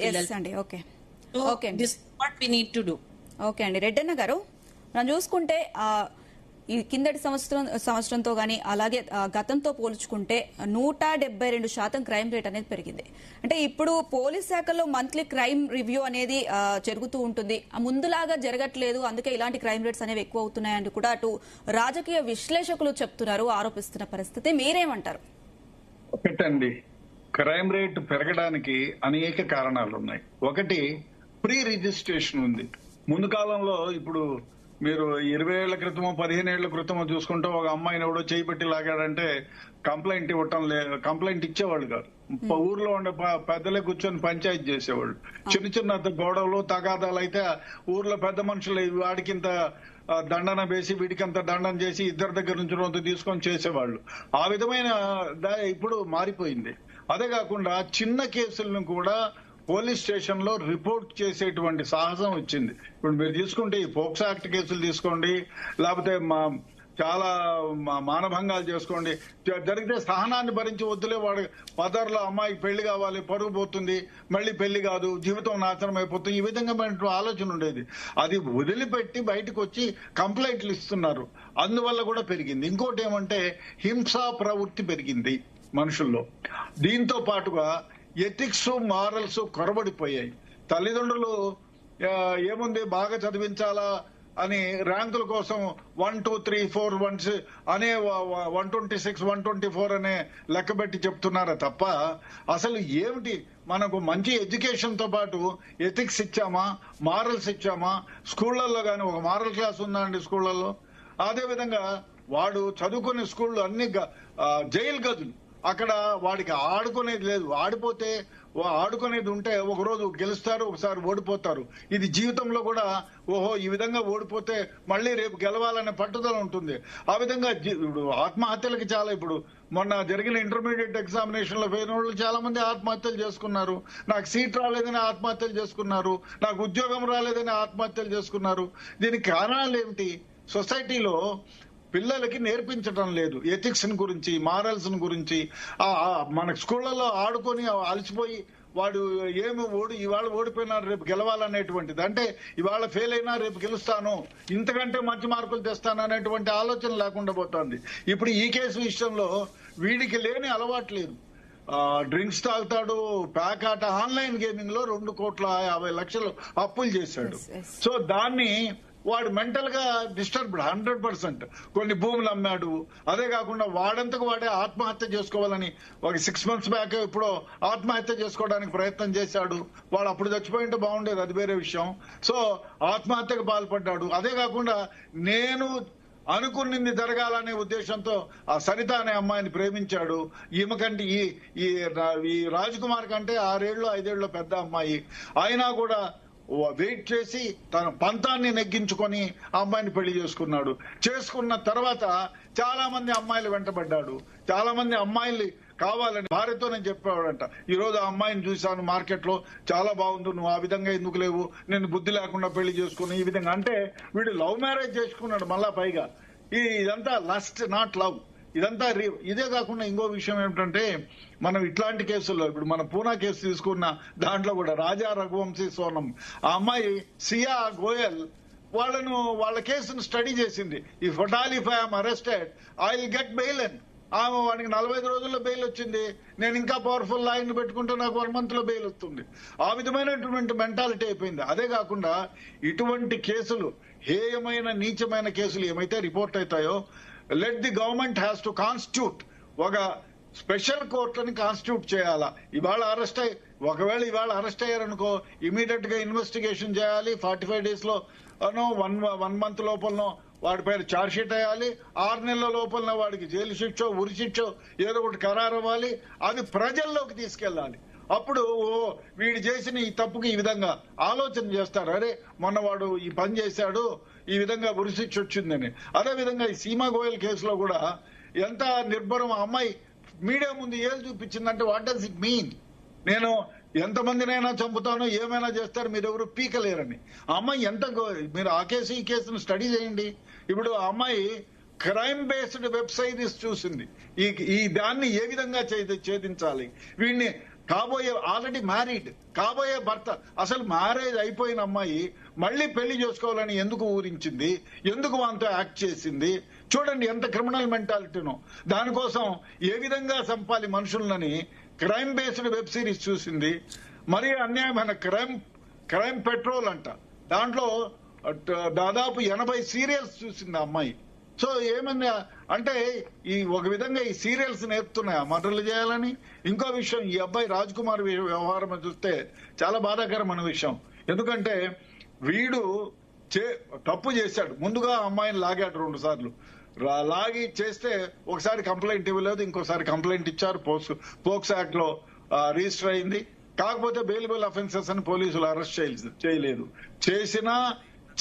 Yes అండి. Okay okay this what we need to do. Okay అండి. రెడ్డన్న గారు, మనం చూసుకుంటే ఈ కిందటి సంవత్సరంతో గానీ అలాగే గతంతో పోల్చుకుంటే 172% క్రైమ్ రేట్ అనేది పెరిగింది. అంటే ఇప్పుడు పోలీస్ శాఖలో మంత్లీ క్రైమ్ రివ్యూ అనేది జరుగుతూ ఉంటుంది, ముందులాగా జరగట్లేదు, అందుకే ఇలాంటి క్రైమ్ రేట్స్ అనేవి ఎక్కువ అవుతున్నాయని కూడా అటు రాజకీయ విశ్లేషకులు చెప్తున్నారు, ఆరోపిస్తున్న పరిస్థితి. మీరేమంటారు? ఒకటండి, క్రైమ్ రేట్ పెరగడానికి అనేక కారణాలు ఉన్నాయి. ఒకటి, ప్రీ రిజిస్ట్రేషన్ ఉంది. ముందు కాలంలో, ఇప్పుడు మీరు 20 ఏళ్ల క్రితమో 15 ఏళ్ల క్రితమో చూసుకుంటే ఒక అమ్మాయిని ఎవడో చేయి పెట్టి లాగాడంటే కంప్లైంట్ ఇవ్వటం లేదు, కంప్లైంట్ ఇచ్చేవాళ్ళు కాదు. ఊర్లో ఉండే పెద్దలే కూర్చొని పంచాయతీ చేసేవాళ్ళు. చిన్న చిన్న గొడవలు తగాదాలు అయితే ఊర్లో పెద్ద మనుషులు వాడికింత దండన వేసి వీడికంత దండన చేసి ఇద్దరి దగ్గర నుంచి రొంత తీసుకొని చేసేవాళ్ళు. ఆ విధమైన ఇప్పుడు మారిపోయింది. అదే కాకుండా చిన్న కేసులను కూడా పోలీస్ స్టేషన్ లో రిపోర్ట్ చేసేటువంటి సాహసం వచ్చింది. ఇప్పుడు మీరు తీసుకుంటే ఈ పోక్సో యాక్ట్ కేసులు తీసుకోండి, లేకపోతే చాలా మానభంగాలు చేసుకోండి, జరిగితే సహనాన్ని భరించి వద్దులే, వాడు పదర్లో అమ్మాయికి పెళ్లి కావాలి, పరుగు పోతుంది, మళ్ళీ పెళ్లి కాదు, జీవితం నాశనం అయిపోతుంది, ఈ విధంగా ఆలోచన ఉండేది. అది వదిలిపెట్టి బయటకు వచ్చి కంప్లైంట్లు ఇస్తున్నారు. అందువల్ల కూడా పెరిగింది. ఇంకోటి ఏమంటే హింసా ప్రవృత్తి పెరిగింది మనుషుల్లో. దీంతో పాటుగా ఎథిక్స్ మారల్స్ కొరబడిపోయాయి. తల్లిదండ్రులు ఏముంది, బాగా చదివించాలా అని ర్యాంకుల కోసం 1 2 3 4 1 అనే 126 124 అనే లెక్క పెట్టి చెప్తున్నారా తప్ప అసలు ఏమిటి, మనకు మంచి ఎడ్యుకేషన్ తో పాటు ఎథిక్స్ ఇచ్చామా, మారల్స్ ఇచ్చామా? స్కూళ్లలో కానీ ఒక మారల్ క్లాస్ ఉందా అండి స్కూళ్లలో? అదే విధంగా వాడు చదువుకునే స్కూళ్ళు అన్ని జైలు గదులు. అక్కడ వాడికి ఆడుకునేది లేదు. ఆడుకునేది ఉంటే ఒకరోజు గెలుస్తారు, ఒకసారి ఓడిపోతారు. ఇది జీవితంలో కూడా ఓహో ఈ విధంగా ఓడిపోతే మళ్ళీ రేపు గెలవాలనే పట్టుదల ఉంటుంది. ఆ విధంగా ఇప్పుడు ఆత్మహత్యలకి చాలా, ఇప్పుడు మొన్న జరిగిన ఇంటర్మీడియట్ ఎగ్జామినేషన్ లో పోయిన వాళ్ళు చాలా మంది ఆత్మహత్యలు చేసుకున్నారు. నాకు సీట్ రాలేదని ఆత్మహత్యలు చేసుకున్నారు, నాకు ఉద్యోగం రాలేదని ఆత్మహత్యలు చేసుకున్నారు. దీనికి కారణాలు ఏమిటి? సొసైటీలో పిల్లలకి నేర్పించడం లేదు ఎథిక్స్ గురించి, మారల్స్ గురించి. మన స్కూళ్లలో ఆడుకొని అలసిపోయి వాడు ఇవాళ ఓడిపోయినా రేపు గెలవాలనేటువంటిది, అంటే ఇవాళ ఫెయిల్ అయినా రేపు గెలుస్తాను, ఇంతకంటే మంచి మార్కులు తెస్తాను అనేటువంటి ఆలోచన లేకుండా పోతుంది. ఇప్పుడు ఈ కేసు విషయంలో వీడికి లేని అలవాటు లేదు. డ్రింక్స్ తాగుతాడు, ప్యాక్ ఆట, ఆన్లైన్ గేమింగ్ లో 2,50,00,000 అప్పులు చేశాడు. సో దాన్ని వాడు మెంటల్ గా డిస్టర్బ్డ్ 100%. కొన్ని భూములు అమ్మాడు. అదే కాకుండా వాడంతకు వాడే ఆత్మహత్య చేసుకోవాలని ఒక 6 months బ్యాక్ ఇప్పుడు ఆత్మహత్య చేసుకోవడానికి ప్రయత్నం చేశాడు. వాడు అప్పుడు చచ్చిపోయింటే బాగుండేది, అది వేరే విషయం. సో ఆత్మహత్యకు పాల్పడ్డాడు. అదే కాకుండా నేను అనుకున్నది జరగాలనే ఉద్దేశంతో ఆ సరిత అనే అమ్మాయిని ప్రేమించాడు. ఈమె కంటే ఈ రాజ్కుమార్ కంటే 6 ఏళ్ళు 5 ఏళ్ళు పెద్ద అమ్మాయి. అయినా కూడా వెయిట్ చేసి తన పంతాన్ని నెగ్గించుకొని ఆ అమ్మాయిని పెళ్లి చేసుకున్నాడు. చేసుకున్న తర్వాత చాలా మంది అమ్మాయిలు వెంటబడ్డాడు. చాలా మంది అమ్మాయిలు కావాలని భార్యతో నేను చెప్పేవాడంట, ఈ రోజు ఆ అమ్మాయిని చూశాను మార్కెట్ లో, చాలా బాగుంది, నువ్వు ఆ విధంగా ఎందుకు లేవు, నేను బుద్ధి లేకుండా పెళ్లి చేసుకుని, ఈ విధంగా. అంటే వీడు లవ్ మ్యారేజ్ చేసుకున్నాడు మళ్ళా పైగా. ఇదంతా లస్ట్, నాట్ లవ్. ఇదంతా ఇదే కాకుండా ఇంకో విషయం ఏమిటంటే, మనం ఇట్లాంటి కేసుల్లో ఇప్పుడు మన పూనా కేసు తీసుకున్న దాంట్లో కూడా రాజా రఘువంశీ సోనం, ఆ అమ్మాయి సియా గోయల్ వాళ్ళ కేసును స్టడీ చేసింది. If I'm arrested I will get bail అని. ఆమె వాడికి 45 రోజుల్లో బెయిల్ వచ్చింది. నేను ఇంకా పవర్ఫుల్ లాయర్ని పెట్టుకుంటే నాకు 1 month లో బెయిల్ వస్తుంది. ఆ విధమైనటువంటి మెంటాలిటీ అయిపోయింది. అదే కాకుండా ఇటువంటి కేసులు, హేయమైన నీచమైన కేసులు ఏమైతే రిపోర్ట్ అవుతాయో, let the government has to constitute ఒక స్పెషల్ కోర్టుని కాన్స్టిట్యూట్ చేయాలా. ఒకవేళ ఇవాళ అరెస్ట్ అయ్యారనుకో, ఇమీడియట్ గా ఇన్వెస్టిగేషన్ చేయాలి. 45 days లో 1 month లోపలనో వాడి పైన ఛార్జ్ షీట్ వేయాలి. 6 నెలల లోపల వాడికి జైలు శిక్ష, ఉరి శిక్ష ఏదో ఒకటి ఖరారు అవ్వాలి. అది ప్రజల్లోకి తీసుకెళ్లాలి. అప్పుడు వీడు చేసిన ఈ తప్పుకి ఈ విధంగా ఆలోచన చేస్తారు, అరే మొన్న వాడు ఈ పని చేశాడు, ఈ విధంగా ఉరి శిక్ష వచ్చిందని. అదే విధంగా ఈ సీమా గోయల్ కేసులో కూడా ఎంత నిర్భరం, అమ్మాయి మీడియా ముందు ఏళ్ళు చూపించిందంటే వాట్ డస్ ఇట్ మీన్? నేను ఎంతమందినైనా చంపుతాను, ఏమైనా చేస్తారు, మీరెవరు పీకలేరని. ఆ అమ్మాయి మీరు ఆ కేసు ఈ కేసును స్టడీ చేయండి. ఇప్పుడు ఆ అమ్మాయి క్రైమ్ బేస్డ్ వెబ్ సిరీస్ చూసింది. ఈ దాన్ని ఏ విధంగా ఛేదించాలి, వీడిని ఆల్రెడీ మ్యారీడ్ కాబోయే భర్త, అసలు మ్యారేజ్ అయిపోయిన అమ్మాయి మళ్ళీ పెళ్లి చేసుకోవాలని ఎందుకు ఊరించింది, ఎందుకు మనతో యాక్ట్ చేసింది? చూడండి ఎంత క్రిమినల్ మెంటాలిటీనో. దానికోసం ఏ విధంగా చంపాలి మనుషులని క్రైమ్ బేస్డ్ వెబ్ సిరీస్ చూసింది. మరీ అన్యాయమైన క్రైమ్ పెట్రోల్ అంట, దాంట్లో దాదాపు 80 సీరియల్స్ చూసింది ఆ అమ్మాయి. సో ఏమన్నా అంటే ఈ ఒక విధంగా ఈ సీరియల్స్ నేర్పుతున్నాయి మర్డర్లు చేయాలని. ఇంకో విషయం, ఈ అబ్బాయి రాజ్ కుమార్ వ్యవహారం చూస్తే చాలా బాధాకరమైన విషయం. ఎందుకంటే వీడు తప్పు చేశాడు, ముందుగా అమ్మాయిని లాగాడు 2 సార్లు. లాగి చేస్తే ఒకసారి కంప్లైంట్ ఇవ్వలేదు, ఇంకోసారి కంప్లైంట్ ఇచ్చారు, పోక్సో యాక్ట్ లో రిజిస్టర్ అయింది. కాకపోతే బెయిలబుల్ అఫెన్సెస్ అని పోలీసులు అరెస్ట్ చేయలేదు. చేసినా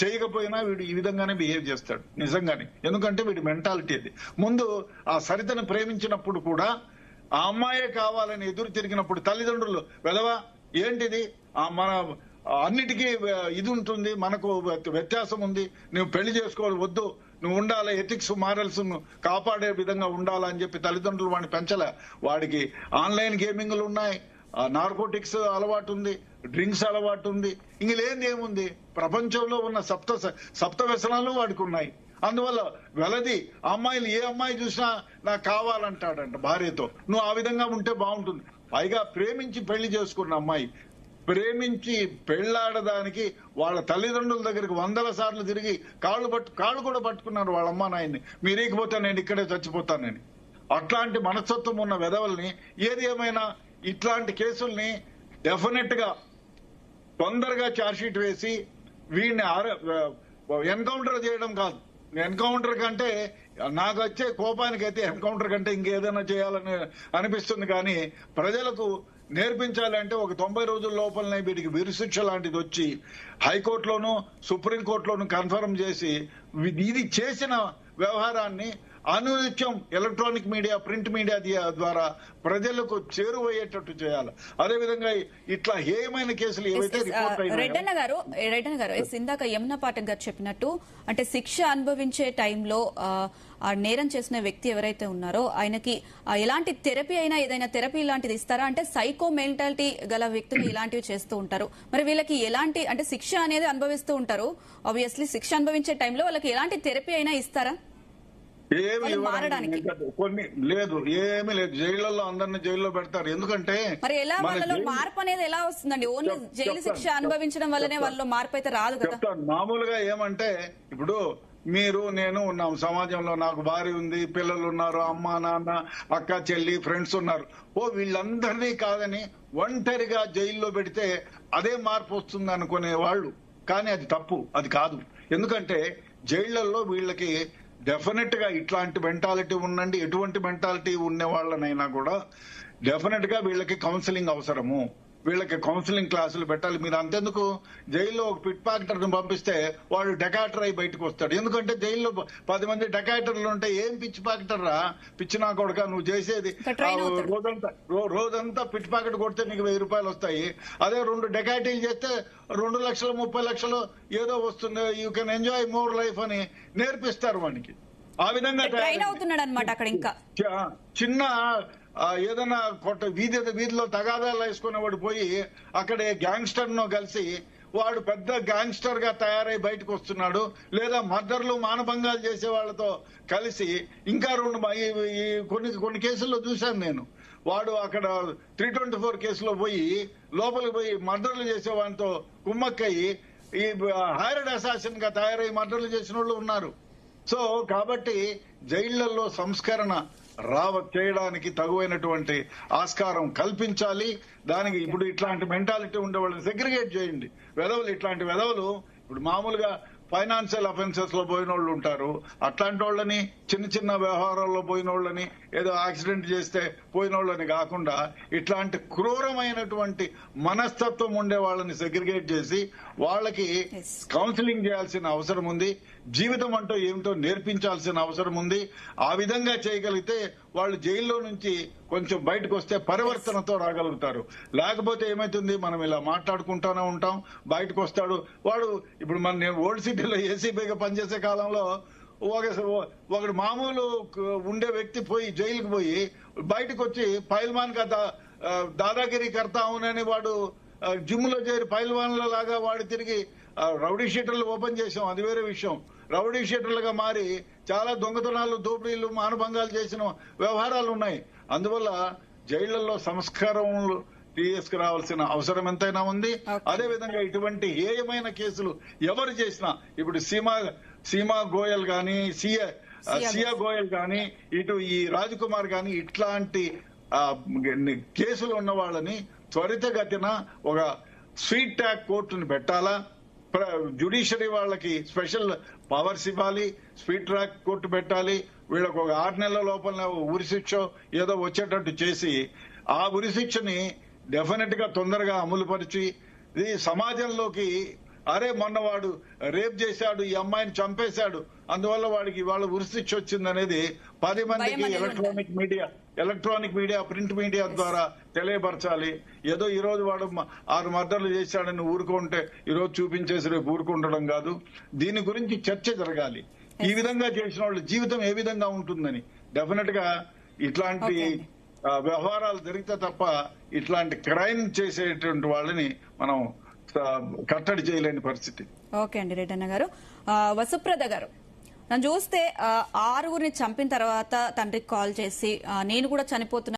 చేయకపోయినా వీడు ఈ విధంగానే బిహేవ్ చేస్తాడు నిజంగానే. ఎందుకంటే వీడి మెంటాలిటీ అది. ముందు ఆ సరితను ప్రేమించినప్పుడు కూడా ఆ అమ్మాయే కావాలని ఎదురు తిరిగినప్పుడు తల్లిదండ్రులు వెదవా ఏంటిది, మన అన్నిటికీ ఇది ఉంటుంది, మనకు వ్యత్యాసం ఉంది, నువ్వు పెళ్లి చేసుకోవాలి, వద్దు, నువ్వు ఉండాలి, ఎథిక్స్ మారల్స్ కాపాడే విధంగా ఉండాలని చెప్పి తల్లిదండ్రులు వాడిని పెంచలే. వాడికి ఆన్లైన్ గేమింగ్లు ఉన్నాయి, నార్కోటిక్స్ అలవాటు ఉంది, డ్రింక్స్ అలవాటు ఉంది, ఇంక లేని ఏముంది? ప్రపంచంలో ఉన్న సప్త వ్యసనాలు వాడికి ఉన్నాయి. అందువల్ల వెలది అమ్మాయిలు ఏ అమ్మాయి చూసినా నాకు కావాలంటాడంట భార్యతో. నువ్వు ఆ విధంగా ఉంటే బాగుంటుంది. పైగా ప్రేమించి పెళ్లి చేసుకున్న అమ్మాయి, ప్రేమించి పెళ్లాడడానికి వాళ్ళ తల్లిదండ్రుల దగ్గరికి 100 సార్లు తిరిగి కాళ్ళు కూడా పట్టుకున్నారు వాళ్ళ అమ్మా నాయన్ని, మీరేకపోతే నేను ఇక్కడే చచ్చిపోతానని. అట్లాంటి మనస్తత్వం ఉన్న వెధవల్ని, ఏది ఏమైనా ఇట్లాంటి కేసుల్ని డెఫినెట్ గా తొందరగా ఛార్జ్షీట్ వేసి వీడిని ఎన్కౌంటర్ చేయడం కాదు. ఎన్కౌంటర్ కంటే నాకు వచ్చే కోపానికైతే ఎన్కౌంటర్ కంటే ఇంకేదైనా చేయాలని అనిపిస్తుంది. కానీ ప్రజలకు నేర్పించాలంటే ఒక 90 రోజుల లోపలనే వీడికి విరుశిక్ష లాంటిది వచ్చి హైకోర్టులోను సుప్రీంకోర్టులోను కన్ఫర్మ్ చేసి ఇది చేసిన వ్యవహారాన్ని అనునిత్యం ఎలక్ట్రానిక్ మీడియా, ప్రింట్ మీడియా ద్వారా ప్రజలకు చేరువయ్యేటట్టు చేయాలి. అదేవిధంగా ఇట్లా ఏమైనా కేసులు ఏవైతే రిపోర్ట్ అయినాయో. రెడ్డన్న గారు ఇందాక యమునా పాఠక్ గారు చెప్పినట్టు, అంటే శిక్ష అనుభవించే టైంలో ఆ నేరం చేసిన వ్యక్తి ఎవరైతే ఉన్నారో ఆయనకి ఎలాంటి థెరపీ అయినా, ఏదైనా థెరపీ ఇలాంటిది ఇస్తారా? అంటే సైకో మెంటాలిటీ గల వ్యక్తులు ఇలాంటివి చేస్తూ ఉంటారు. మరి వీళ్ళకి ఎలాంటి, అంటే శిక్ష అనేది అనుభవిస్తూ ఉంటారు, ఆబ్వియస్లీ శిక్ష అనుభవించే టైంలో వాళ్ళకి ఎలాంటి థెరపీ అయినా ఇస్తారా? ఏమి కొన్ని లేదు, ఏమీ లేదు. జైళ్లలో అందరినీ జైల్లో పెడతారు. ఎందుకంటే మరి ఎలా వాళ్ళలో మార్పు అనేది ఎలా వస్తుందండి? ఓన్లీ జైలు శిక్ష అనుభవించడం వల్లనే వాళ్ళలో మార్పు అయితే రాదు కదా. మామూలుగా ఏమంటే ఇప్పుడు మీరు నేను ఉన్నాం సమాజంలో, నాకు భార్య ఉంది, పిల్లలు ఉన్నారు, అమ్మ నాన్న అక్క చెల్లి ఫ్రెండ్స్ ఉన్నారు. వీళ్ళందరినీ కాదని ఒంటరిగా జైల్లో పెడితే అదే మార్పు వస్తుంది అనుకునే వాళ్ళు. కానీ అది తప్పు, అది కాదు. ఎందుకంటే జైళ్లలో వీళ్ళకి డెఫినెట్ గా ఇట్లాంటి మెంటాలిటీ ఉండండి, ఎటువంటి మెంటాలిటీ ఉన్న వాళ్ళనైనా కూడా డెఫినెట్ గా వీళ్ళకి కౌన్సిలింగ్ అవసరము. వీళ్ళకి కౌన్సిలింగ్ క్లాసులు పెట్టాలి. మీరు అంతెందుకు, జైల్లో ఒక పిట్ పాకెటర్ ని పంపిస్తే వాడు డెకాటర్ అయి బయటకు వస్తాడు. ఎందుకంటే జైల్లో 10 మంది డెకాటర్లు ఉంటే ఏం పిచ్ పాకెటర్ రా, పిచ్చి నా కొడుక నువ్వు చేసేది రోజంతా పిట్ పాకెట్ కొడితే నీకు 1000 రూపాయలు వస్తాయి. అదే 2 డెకాటీలు చేస్తే 2 లక్షలు 30 లక్షలు ఏదో వస్తుంది, you can enjoy more life అని నేర్పిస్తారు వానికి. ఆ విధంగా ట్రైన్ అవుతున్నాడు అన్నమాట. అక్కడ ఇంకా చిన్న ఏదైనా వీధిలో తగాదాలు వేసుకునేవాడు పోయి అక్కడే గ్యాంగ్స్టర్ ను కలిసి వాడు పెద్ద గ్యాంగ్స్టర్ గా తయారై బయటకు వస్తున్నాడు. లేదా మర్డర్లు మానభంగాలు చేసే వాళ్ళతో కలిసి ఇంకా కొన్ని కేసుల్లో చూశాను నేను. వాడు అక్కడ 324 కేసులో పోయి లోపలికి పోయి మర్డర్లు చేసే వాడితో కుమ్మక్కయ్యి ఈ హైర్డ్ అసాసిన్ గా తయారై మర్డర్లు చేసిన వాళ్ళు ఉన్నారు. సో కాబట్టి జైళ్లలో సంస్కరణ చేయడానికి తగువైనటువంటి ఆస్కారం కల్పించాలి. దానికి ఇప్పుడు ఇట్లాంటి మెంటాలిటీ ఉండే వాళ్ళని సెగ్రిగేట్ చేయండి. ఇట్లాంటి వెధవలు ఇప్పుడు మామూలుగా ఫైనాన్షియల్ అఫెన్సెస్ లో పోయిన వాళ్ళు ఉంటారు. అట్లాంటి వాళ్ళని, చిన్న వ్యవహారాల్లో పోయిన వాళ్ళని, ఏదో యాక్సిడెంట్ చేస్తే పోయిన వాళ్ళని కాకుండా ఇట్లాంటి క్రూరమైనటువంటి మనస్తత్వం ఉండే వాళ్ళని సెగ్రిగేట్ చేసి వాళ్ళకి కౌన్సిలింగ్ చేయాల్సిన అవసరం ఉంది. జీవితం అంటూ ఏమిటో నేర్పించాల్సిన అవసరం ఉంది. ఆ విధంగా చేయగలిగితే వాళ్ళు జైల్లో నుంచి కొంచెం బయటకు వస్తే పరివర్తనతో రాగలుగుతారు. లేకపోతే ఏమైతుంది, మనం ఇలా మాట్లాడుకుంటానే ఉంటాం, బయటకు వస్తాడు వాడు. ఇప్పుడు నేను ఓల్డ్ సిటీలో ఏసీబీగా పనిచేసే కాలంలో ఒకడు మామూలు ఉండే వ్యక్తి పోయి జైలుకి పోయి బయటకు వచ్చి పైల్మాన్ కథ దాదాగిరి కర్తా అవునని వాడు జిమ్ లో చేరి పైల్వాన్ల లాగా వాడు తిరిగి రౌడీ షీటర్లు ఓపెన్ చేసాం, అది వేరే విషయం. రౌడీ షీటర్లుగా మారి చాలా దొంగతనాలు, దోపిడీలు, మానభంగాలు చేసిన వ్యవహారాలు ఉన్నాయి. అందువల్ల జైళ్లలో సంస్కారం తీసుకురావాల్సిన అవసరం ఎంతైనా ఉంది. అదే విధంగా ఇటువంటి హేయమైన కేసులు ఎవరు చేసినా, ఇప్పుడు సీమా గోయల్ గాని, సియా గోయల్ గాని, ఇటు ఈ రాజ్ కుమార్ గాని, ఇట్లాంటి కేసులు ఉన్న వాళ్ళని త్వరితగతిన ఒక స్వీట్ ట్రాక్ కోర్టును పెట్టాలా, జ్యుడిషియరీ వాళ్ళకి స్పెషల్ పవర్స్ ఇవ్వాలి, స్వీట్ ట్రాక్ కోర్టు పెట్టాలి, వీళ్ళకు ఒక 6 నెలల లోపల ఉరిశిక్ష ఏదో వచ్చేటట్టు చేసి ఆ ఉరిశిక్షని డెఫినెట్ గా తొందరగా అమలుపరిచి ఇది సమాజంలోకి, అరే మొన్న వాడు రేప్ చేశాడు, ఈ అమ్మాయిని చంపేశాడు, అందువల్ల వాడికి ఇవాళ ఉరిశిక్ష వచ్చిందనేది 10 మందికి ఎలక్ట్రానిక్ మీడియా, ప్రింట్ మీడియా ద్వారా తెలియపరచాలి. ఏదో ఈ రోజు వాడు 6 మర్డర్లు చేశాడని ఊరుకుంటే ఈ రోజు చూపించేసి రేపు ఊరుకుండడం కాదు. దీని గురించి చర్చ జరగాలి. ఈ విధంగా చేసిన వాళ్ళ జీవితం ఏ విధంగా ఉంటుందని. డెఫినెట్ గా ఇట్లాంటి వ్యవహారాలు జరిగితే తప్ప ఇట్లాంటి క్రైమ్ చేసేటువంటి వాళ్ళని మనం కట్టడి చేయలేని పరిస్థితి. ఓకే అండి రెడ్డన్న గారు. వసుప్రద గారు, నన్ను చూస్తే 6గురిని చంపిన తర్వాత తండ్రికి కాల్ చేసి నేను కూడా చనిపోతున్నా